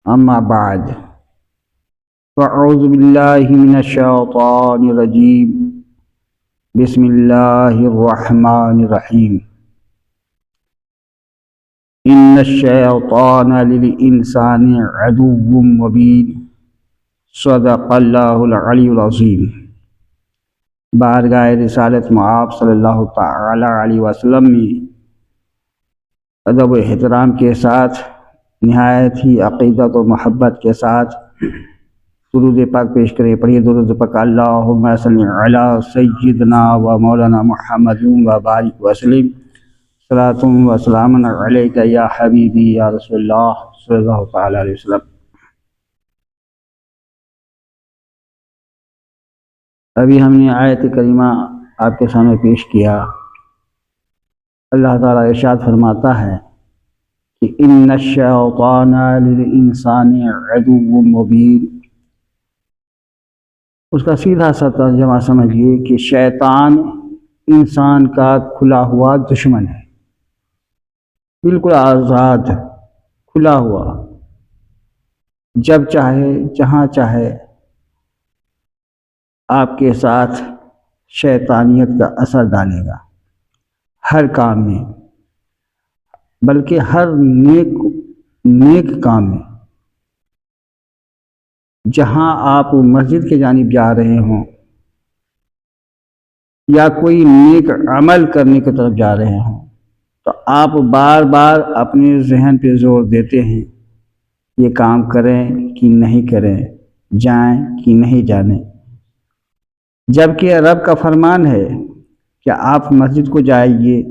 اما بعد فاعوذ باللہ من الشیطان الرجیم بسم اللہ الرحمن الرحیم ان الشیطان للانسان عدو مبین صدق اللہ العلی العظیم۔ بارگاہ رسالت مآب صلی اللہ تعالی علیہ وسلم میں ادب و احترام کے ساتھ نہایت ہی عقیدت و محبت کے ساتھ درود پاک پیش کرے۔ پڑھیے درود پاک۔ اللہم صلی علی سیدنا و مولانا محمد و بارک وسلم، صلاۃ و سلام علیک یا حبیبی یا رسول اللہ صلی اللہ تعالی علیہ وسلم۔ ابھی ہم نے آیت کریمہ آپ کے سامنے پیش کیا۔ اللہ تعالیٰ ارشاد فرماتا ہے کہ ان الشیطان للانسان عدو مبین۔ اس کا سیدھا سا ترجمہ سمجھیے کہ شیطان انسان کا کھلا ہوا دشمن ہے، بالکل آزاد، کھلا ہوا، جب چاہے جہاں چاہے آپ کے ساتھ شیطانیت کا اثر ڈالے گا، ہر کام میں، بلکہ ہر نیک کام میں۔ جہاں آپ مسجد کے جانب جا رہے ہوں یا کوئی نیک عمل کرنے کی طرف جا رہے ہوں تو آپ بار بار اپنے ذہن پہ زور دیتے ہیں، یہ کام کریں کہ نہیں کریں، جائیں کہ نہیں جانے، جبکہ رب کا فرمان ہے کہ آپ مسجد کو جائیے،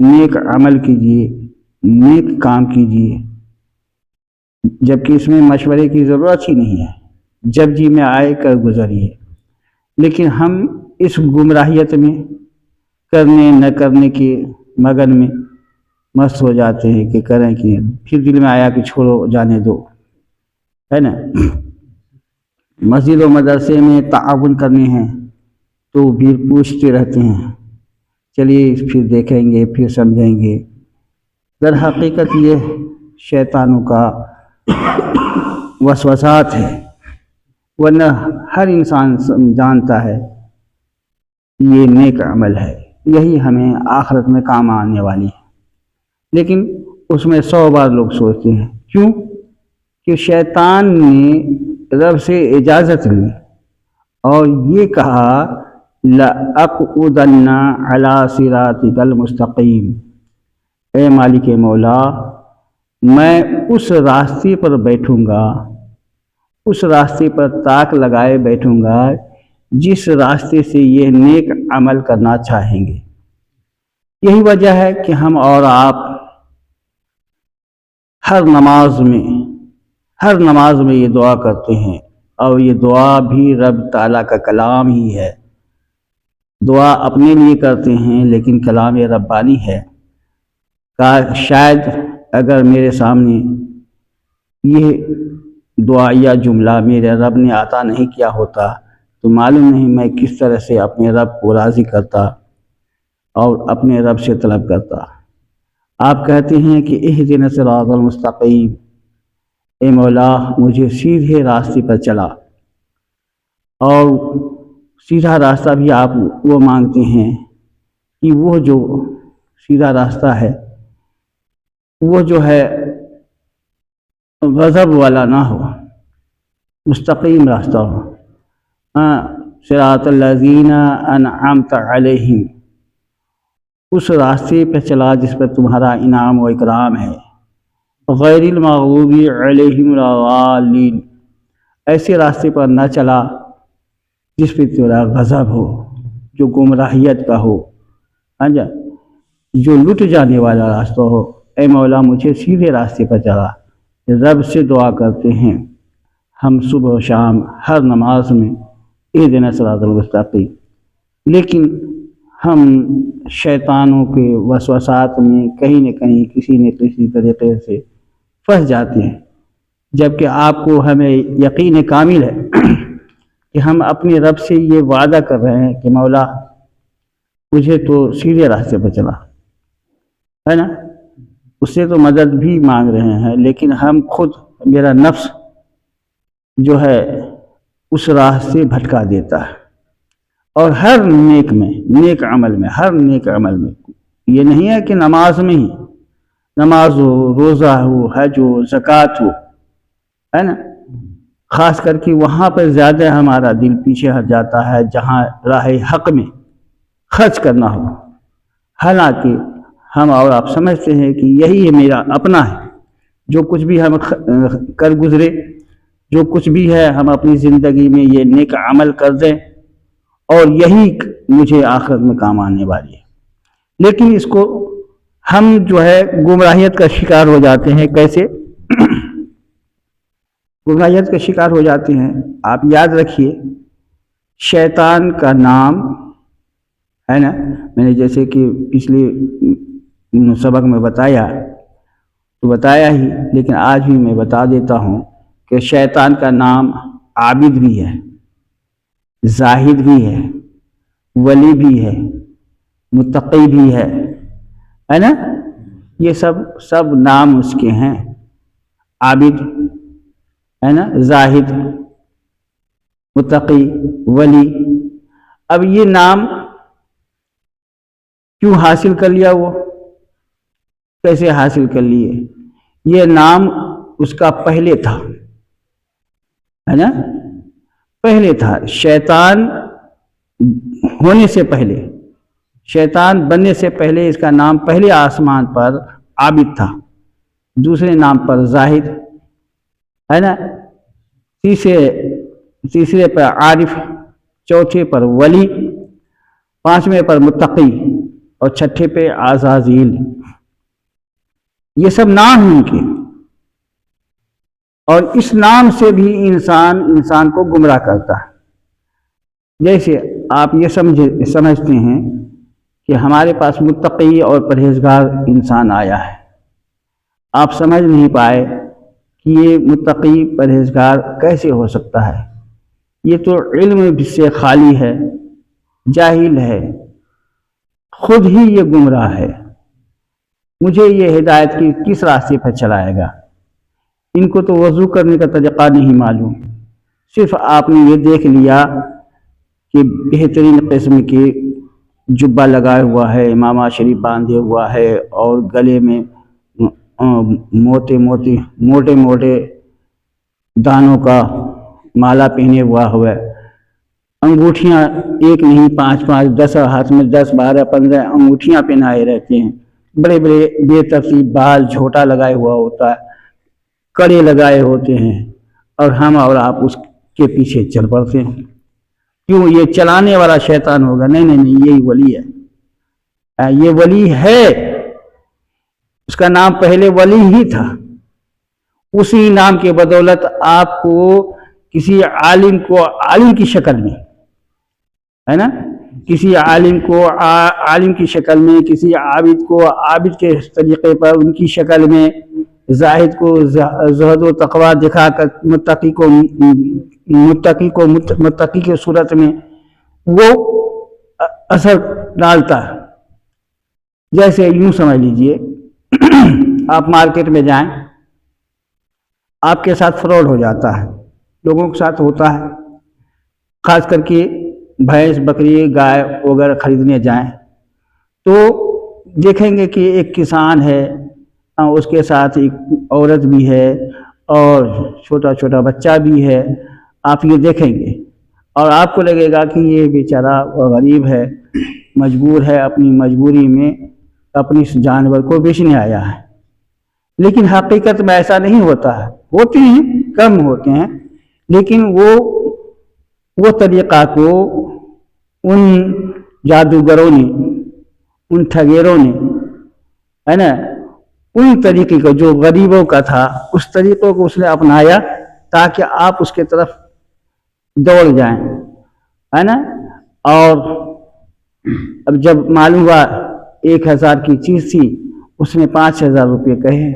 نیک عمل کیجیے، نیک کام کیجیے، جبکہ اس میں مشورے کی ضرورت ہی نہیں ہے، جب جی میں آئے کر گزریے۔ لیکن ہم اس گمراہیت میں کرنے نہ کرنے کے مگن میں مست ہو جاتے ہیں کہ کریں کہ پھر دل میں آیا کہ چھوڑو جانے دو، ہے نا۔ مسجد و مدرسے میں تعاون کرنے ہیں تو بھی پوچھتے رہتے ہیں، چلیے پھر دیکھیں گے، پھر سمجھیں گے۔ در حقیقت یہ شیطانوں کا وسوسات ہے، ورنہ ہر انسان جانتا ہے یہ نیک عمل ہے، یہی ہمیں آخرت میں کام آنے والی ہے۔ لیکن اس میں 100 بار لوگ سوچتے ہیں، کیوں کہ شیطان نے رب سے اجازت لی اور یہ کہا لَأَقْعُدَنَّ عَلَىٰ صِرَاطِكَ الْمُسْتَقِيمِ، اے مالک مولا، میں اس راستے پر بیٹھوں گا، اس راستے پر تاک لگائے بیٹھوں گا جس راستے سے یہ نیک عمل کرنا چاہیں گے۔ یہی وجہ ہے کہ ہم اور آپ ہر نماز میں یہ دعا کرتے ہیں، اور یہ دعا بھی رب تعالیٰ کا کلام ہی ہے۔ دعا اپنے لیے کرتے ہیں لیکن کلام ربانی ہے۔ شاید اگر میرے سامنے یہ دعائیہ جملہ میرے رب نے عطا نہیں کیا ہوتا تو معلوم نہیں میں کس طرح سے اپنے رب کو راضی کرتا اور اپنے رب سے طلب کرتا۔ آپ کہتے ہیں کہ اہدنا الصراط المستقیم، اے مولا مجھے سیدھے راستے پر چلا، اور سیدھا راستہ بھی آپ وہ مانگتے ہیں کہ وہ جو سیدھا راستہ ہے وہ جو ہے غضب والا نہ ہو، مستقیم راستہ ہو۔ صراط الذین انعمت علیہم، اس راستے پہ چلا جس پر تمہارا انعام و اکرام ہے۔ غیر المغضوب علیہم ولا الضالین، ایسے راستے پر نہ چلا جس پہ تیرا غضب ہو، جو گمراہیت کا ہو، جو لٹ جانے والا راستہ ہو۔ اے مولا مجھے سیدھے راستے پر چلا۔ رب سے دعا کرتے ہیں ہم صبح و شام ہر نماز میں، اہدنا الصراط المستقیم، لیکن ہم شیطانوں کے وسوسات میں کہیں نہ کہیں کسی نہ کسی طریقے سے پھنس جاتے ہیں، جبکہ آپ کو ہمیں یقین کامل ہے کہ ہم اپنے رب سے یہ وعدہ کر رہے ہیں کہ مولا مجھے تو سیدھے راستے پر چلا، ہے نا۔ اس سے تو مدد بھی مانگ رہے ہیں، لیکن ہم خود میرا نفس جو ہے اس راہ سے بھٹکا دیتا ہے. اور ہر نیک عمل میں یہ نہیں ہے کہ نماز میں ہی، نماز ہو، روزہ ہو، حج ہو، زکوٰۃ ہو، ہے نا، خاص کر کے وہاں پر زیادہ ہمارا دل پیچھے ہٹ جاتا ہے جہاں راہ حق میں خرچ کرنا ہو. حالانکہ ہم اور آپ سمجھتے ہیں کہ یہی میرا اپنا ہے، جو کچھ بھی ہم کر گزرے، جو کچھ بھی ہے ہم اپنی زندگی میں یہ نیک عمل کر دیں اور یہی مجھے آخرت میں کام آنے والی ہے. لیکن اس کو ہم جو ہے گمراہیت کا شکار ہو جاتے ہیں. کیسے گمراہیت کا شکار ہو جاتے ہیں؟ آپ یاد رکھیے، شیطان کا نام ہے نا، میں نے جیسے کہ پچھلے سبق میں بتایا ہی، لیکن آج بھی میں بتا دیتا ہوں کہ شیطان کا نام عابد بھی ہے، زاہد بھی ہے، ولی بھی ہے، متقی بھی ہے نا. یہ سب نام اس کے ہیں. عابد ہے نا، زاہد، متقی، ولی. اب یہ نام کیوں حاصل کر لیا؟ وہ کیسے حاصل کر لیے؟ یہ نام اس کا پہلے تھا، ہے نا، پہلے تھا. شیطان ہونے سے پہلے، شیطان بننے سے پہلے اس کا نام پہلے آسمان پر عابد تھا، دوسرے نام پر زاہد، ہے نا، تیسرے پر عارف، چوتھے پر ولی، پانچویں پر متقی اور چھٹے پہ عزازیل. یہ سب نام ہیں ان کے، اور اس نام سے بھی انسان کو گمراہ کرتا ہے. جیسے آپ یہ سمجھتے ہیں کہ ہمارے پاس متقی اور پرہیزگار انسان آیا ہے، آپ سمجھ نہیں پائے کہ یہ متقی پرہیزگار کیسے ہو سکتا ہے. یہ تو علم سے خالی ہے، جاہل ہے، خود ہی یہ گمراہ ہے. مجھے یہ ہدایت کی کس راستے پر چلائے گا؟ ان کو تو وضو کرنے کا طریقہ نہیں معلوم. صرف آپ نے یہ دیکھ لیا کہ بہترین قسم کے جبہ لگایا ہوا ہے، امامہ شریف باندھے ہوا ہے، اور گلے میں موٹے موٹے دانوں کا مالا پہنے ہوا ہے، انگوٹھیاں ایک نہیں 5 10 ہاتھ میں 10 12 15 انگوٹھیاں پہنائے رہتے ہیں، بڑے بے ترتیب بال جھوٹا لگائے ہوا ہوتا ہے، کڑے لگائے ہوتے ہیں، اور ہم اور آپ اس کے پیچھے چل پڑتے ہیں. کیوں؟ یہ چلانے والا شیطان ہوگا. نہیں، یہی ولی ہے. یہ ولی ہے، اس کا نام پہلے ولی ہی تھا. اسی نام کے بدولت آپ کو کسی عالم کی شکل میں، ہے نا، کسی عالم کو عالم کی شکل میں، کسی عابد کو عابد کے طریقے پر ان کی شکل میں، زاہد کو زہد و تقوی دکھا کر متقی کی صورت میں وہ اثر ڈالتا ہے. جیسے یوں سمجھ لیجئے، آپ مارکیٹ میں جائیں، آپ کے ساتھ فراڈ ہو جاتا ہے، لوگوں کے ساتھ ہوتا ہے، خاص کر کے بھینس، بکری، گائے وغیرہ خریدنے جائیں تو دیکھیں گے کہ ایک کسان ہے، اس کے ساتھ ایک عورت بھی ہے اور چھوٹا بچہ بھی ہے. آپ یہ دیکھیں گے اور آپ کو لگے گا کہ یہ بیچارہ غریب ہے، مجبور ہے، اپنی مجبوری میں اپنی جانور کو بیچنے آیا ہے. لیکن حقیقت میں ایسا نہیں ہوتا ہے. ہوتے ہیں، کم ہوتے ہیں، لیکن وہ طریقہ کو ان جادوگروں نے، ان ٹھگیروں نے، ہے نا، ان طریقے کو جو غریبوں کا تھا، اس طریقوں کو اس نے اپنایا تاکہ آپ اس کے طرف دوڑ جائیں، ہے نا. اور اب جب معلوم ہوا 1000 کی چیز تھی، اس نے 5000 روپے کہے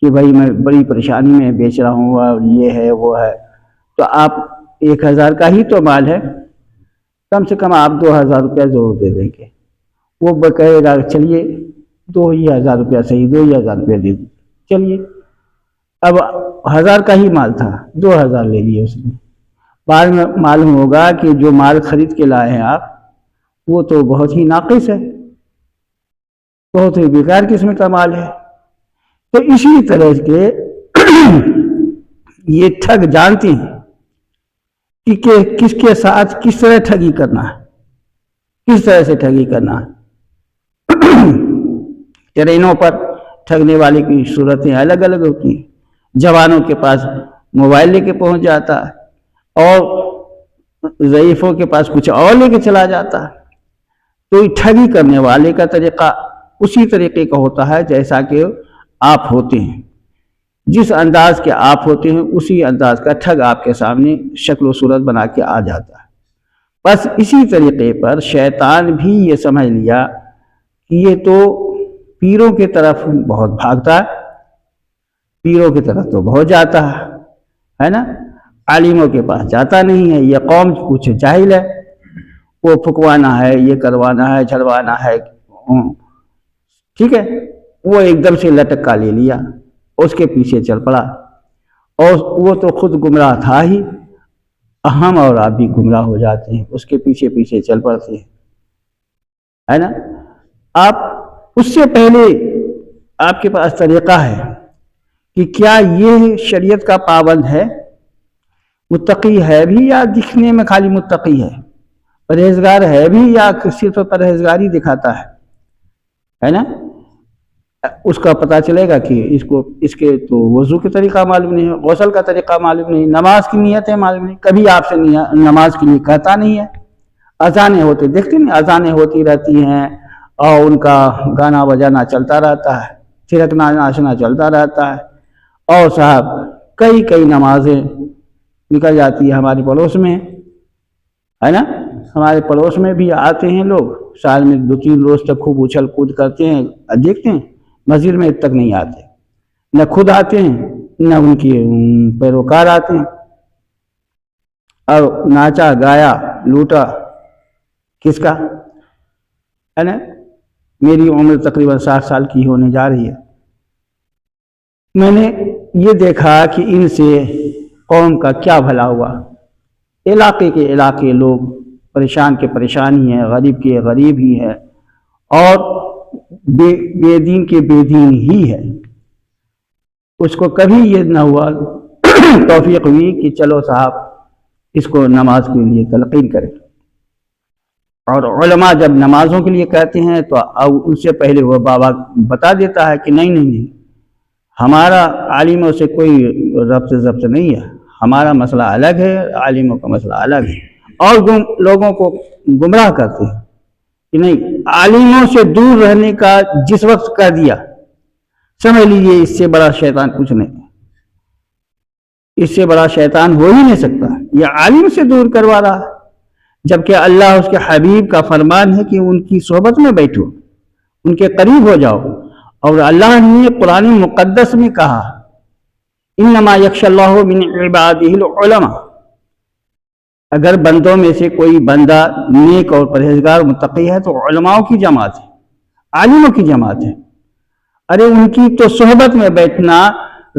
کہ بھائی میں بڑی پریشانی میں بیچ رہا ہوں، اور یہ ہے وہ ہے. تو آپ 1000 کا ہی تو مال ہے، کم سے کم آپ 2000 روپیہ ضرور دے دیں گے. وہ کہے گا چلیے 2000 روپیہ صحیح، 2000 روپیہ دے دیں، چلیے. اب 1000 کا ہی مال تھا، 2000 لے لیے اس نے، بعد میں معلوم ہوگا کہ جو مال خرید کے لائے ہیں آپ وہ تو بہت ہی ناقص ہے، بہت ہی بیکار قسم کا مال ہے۔ تو اسی طرح کے یہ ٹھگ جانتے ہیں کہ کس کے ساتھ کس طرح ٹھگی کرنا ہے، کس طرح سے ٹھگی کرنا ہے۔ ٹرینوں پر ٹھگنے والے کی صورتیں الگ الگ ہوتی ہیں، جوانوں کے پاس موبائل لے کے پہنچ جاتا ہے اور ضعیفوں کے پاس کچھ اور لے کے چلا جاتا ہے۔ تو یہ ٹھگی کرنے والے کا طریقہ اسی طریقے کا ہوتا ہے جیسا کہ آپ ہوتے ہیں، جس انداز کے آپ ہوتے ہیں اسی انداز کا ٹھگ آپ کے سامنے شکل و صورت بنا کے آ جاتا ہے۔ بس اسی طریقے پر شیطان بھی یہ سمجھ لیا کہ یہ تو پیروں کی طرف بہت بھاگتا ہے، پیروں کی طرف تو بہت جاتا ہے نا، عالموں کے پاس جاتا نہیں ہے، یہ قوم کچھ جاہل ہے، وہ پھکوانا ہے، یہ کروانا ہے، جھڑوانا ہے، ٹھیک ہے، وہ ایک دم سے لٹکا لے لیا، اس کے پیچھے چل پڑا، اور وہ تو خود گمراہ تھا ہی، ہم اور آپ بھی گمراہ ہو جاتے ہیں، اس کے پیچھے پیچھے چل پڑتے ہیں، ہے نا۔ آپ اس سے پہلے آپ کے پاس طریقہ ہے کہ کیا یہ شریعت کا پابند ہے، متقی ہے بھی یا دکھنے میں خالی متقی ہے، پرہیزگار ہے بھی یا صرف پرہیزگاری دکھاتا ہے نا۔ اس کا پتہ چلے گا کہ اس کے تو وضو کے طریقہ معلوم نہیں ہے، غسل کا طریقہ معلوم نہیں، نماز کی نیتیں معلوم نہیں، کبھی آپ سے نماز کے لیے کہتا نہیں ہے، اذانیں ہوتی دیکھتے نہیں، اذانیں ہوتی رہتی ہیں اور ان کا گانا بجانا چلتا رہتا ہے، تھرکنا ناچنا چلتا رہتا ہے، اور صاحب کئی نمازیں نکل جاتی ہے ہمارے پڑوس میں، ہے نا، ہمارے پڑوس میں بھی آتے ہیں لوگ، سال میں 2-3 روز تک خوب اچھل کود کرتے ہیں، دیکھتے ہیں مسجد میں تک نہیں آتے، نہ خود آتے ہیں نہ ان کی پیروکار آتے ہیں، اور ناچا گایا لوٹا کس کا، ہے نا۔ میری عمر تقریباً 60 سال کی ہونے جا رہی ہے، میں نے یہ دیکھا کہ ان سے قوم کا کیا بھلا ہوا، علاقے کے علاقے لوگ پریشان کے پریشان ہی ہیں، غریب کے غریب ہی ہے، اور بے دین کے بے دین ہی ہے۔ اس کو کبھی یہ نہ ہوا توفیق ہوئی کہ چلو صاحب اس کو نماز کے لیے تلقین کریں، اور علماء جب نمازوں کے لیے کہتے ہیں تو ان سے پہلے وہ بابا بتا دیتا ہے کہ نہیں ہمارا عالموں سے کوئی ربط نہیں ہے، ہمارا مسئلہ الگ ہے، عالموں کا مسئلہ الگ ہے، اور لوگوں کو گمراہ کرتے ہیں کہ نہیں، عالموں سے دور رہنے کا جس وقت کہہ دیا سمجھ لیجیے اس سے بڑا شیطان کچھ نہیں، اس سے بڑا شیطان ہو ہی نہیں سکتا، یہ عالم سے دور کروا رہا ہے، جبکہ اللہ اس کے حبیب کا فرمان ہے کہ ان کی صحبت میں بیٹھو، ان کے قریب ہو جاؤ، اور اللہ نے قرآن مقدس میں کہا انما یخشی اللہ من عبادہ العلماء، اگر بندوں میں سے کوئی بندہ نیک اور پرہیزگار متقی ہے تو علماء کی جماعت ہے، عالموں کی جماعت ہے، ارے ان کی تو صحبت میں بیٹھنا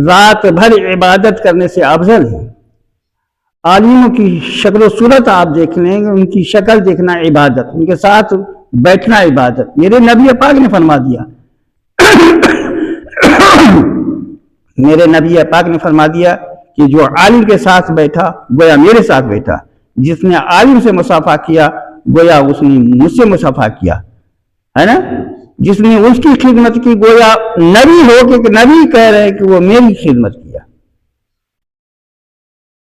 رات بھر عبادت کرنے سے افضل ہے۔ عالموں کی شکل و صورت آپ دیکھ لیں گے، ان کی شکل دیکھنا عبادت، ان کے ساتھ بیٹھنا عبادت، میرے نبی پاک نے فرما دیا میرے نبی پاک نے فرما دیا کہ جو عالم کے ساتھ بیٹھا گویا میرے ساتھ بیٹھا، جس نے عالم سے مصافحہ کیا گویا اس نے مجھ سے مصافحہ کیا، ہے نا، جس نے اس کی خدمت کی گویا نبی ہو کہ نبی کہہ رہے کہ وہ میری خدمت کیا۔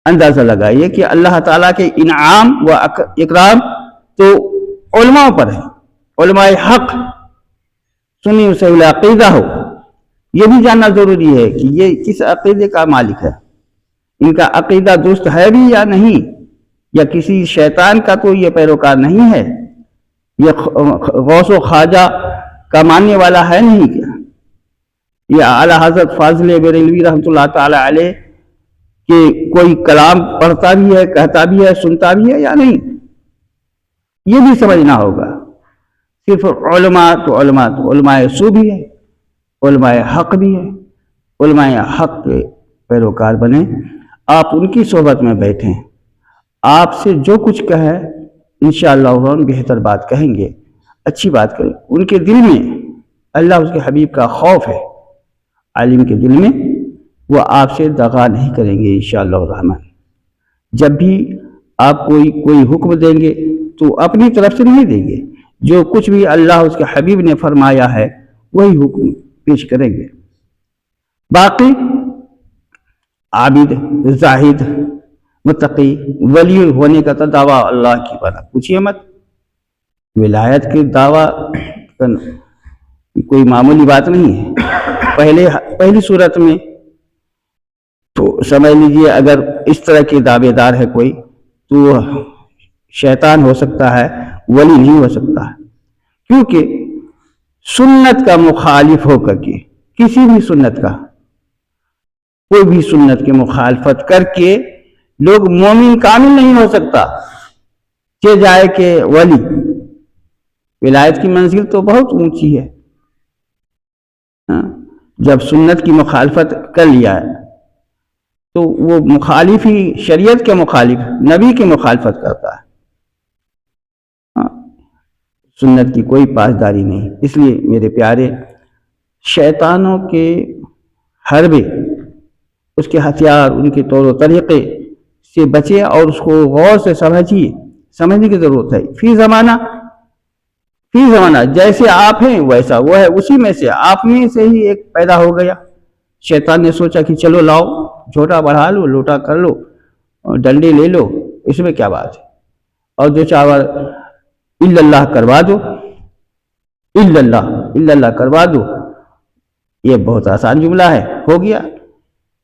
اندازہ لگائیے کہ اللہ تعالیٰ کے انعام و اکرام تو علماء پر ہے، علماء حق سنی صحیح عقیدہ ہو، یہ بھی جاننا ضروری ہے کہ یہ کس عقیدے کا مالک ہے، ان کا عقیدہ درست ہے بھی یا نہیں، یا کسی شیطان کا تو یہ پیروکار نہیں ہے، یہ غوث و خواجہ کا ماننے والا ہے نہیں کیا، یہ اعلیٰ حضرت فاضل بریلوی رحمۃ اللہ تعالی علیہ کہ کوئی کلام پڑھتا بھی ہے، کہتا بھی ہے، سنتا بھی ہے یا نہیں، یہ بھی سمجھنا ہوگا۔ صرف علماء تو علماء سو بھی ہے، علماء حق بھی ہے، علماء حق کے پیروکار بنیں، آپ ان کی صحبت میں بیٹھیں، آپ سے جو کچھ کہے انشاءاللہ وہ بہتر بات کہیں گے، اچھی بات کریں، ان کے دل میں اللہ اس کے حبیب کا خوف ہے، عالم کے دل میں، وہ آپ سے دغا نہیں کریں گے انشاءاللہ الرحمن۔ جب بھی آپ کوئی حکم دیں گے تو اپنی طرف سے نہیں دیں گے، جو کچھ بھی اللہ اس کے حبیب نے فرمایا ہے وہی حکم پیش کریں گے۔ باقی عابد، زاہد، متقی، ولی ہونے کا تو دعویٰ اللہ کی بنا پوچھیے مت۔ ولایت کے دعویٰ کوئی معمولی بات نہیں ہے۔ پہلی صورت میں تو سمجھ لیجئے اگر اس طرح کے دعوے دار ہے کوئی تو شیطان ہو سکتا ہے، ولی نہیں ہو سکتا ہے، کیونکہ سنت کا مخالف ہو کر کے، کسی بھی سنت کا، کوئی بھی سنت کی مخالفت کر کے لوگ مومن کامل نہیں ہو سکتا کہ جائے کہ ولی۔ ولایت کی منزل تو بہت اونچی ہے، جب سنت کی مخالفت کر لیا ہے تو وہ مخالف ہی، شریعت کے مخالف، نبی کی مخالفت کرتا ہے، سنت کی کوئی پاسداری نہیں۔ اس لیے میرے پیارے، شیطانوں کے حربے، اس کے ہتھیار، ان کے طور و طریقے سے بچے اور اس کو غور سے سمجھنے کی ضرورت ہے۔ فی زمانہ جیسے آپ ہیں ویسا وہ ہے، اسی میں سے، آپ میں سے ہی ایک پیدا ہو گیا۔ شیطان نے سوچا کہ چلو لاؤ، جھوٹا بڑھا لو، لوٹا کر لو، ڈنڈے لے لو، اس میں کیا بات ہے، اور جو چاہو الا اللہ کروا دو، الا اللہ کروا دو، یہ بہت آسان جملہ ہے، ہو گیا۔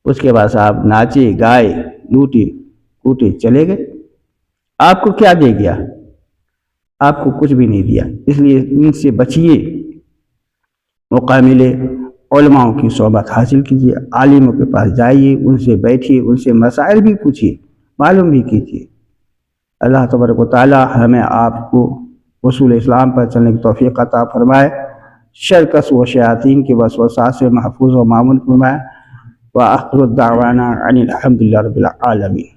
اس کے بعد صاحب ناچے گائے، لوٹے کوٹے چلے گئے۔ آپ کو کیا دے گیا؟ آپ کو کچھ بھی نہیں دیا۔ اس لیے ان سے بچیے، موقع ملے علماء کی صحبت حاصل کیجیے، عالموں کے پاس جائیے، ان سے بیٹھیے، ان سے مسائل بھی پوچھیے، معلوم بھی کیجیے۔ اللہ تبارک و تعالی ہمیں آپ کو اصول اسلام پر چلنے کی توفیق عطا فرمائے، شرکس و شیاطین کے وسوسات سے محفوظ و معمون فرمائے۔ وآخر الدعوانا ان الحمد للہ رب العالمین۔